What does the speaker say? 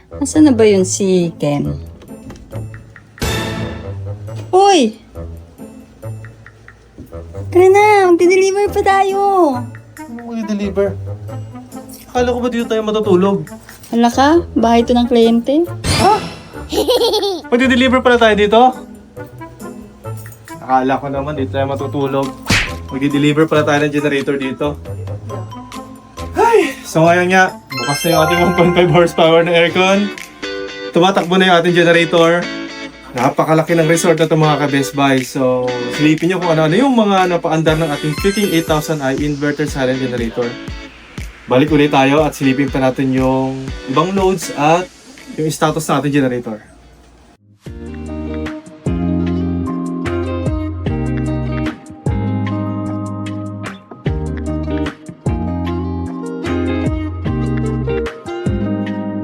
Nasaan na ba yun si Ken? Uy! Tara na, magdi-deliver pa tayo. Ano mag-deliver? Akala ko ba dito tayo matutulog? Hala ka, bahay to ng kliyente. Magdi-deliver pala tayo dito? Akala ko naman dito tayo matutulog. Magdi-deliver pala tayo ng generator dito. Ay! So ngayon nga, bukas na yung ating 1.5 horsepower na aircon. Tumatakbo na yung ating generator. Napakalaki ng resort na ito mga ka-Best Buy. So, silipin nyo kung ano-ano yung mga napaandar ng ating Fitting 8000i inverter silent generator. Balik ulit tayo at silipin pa natin yung ibang loads at yung status ng ating generator.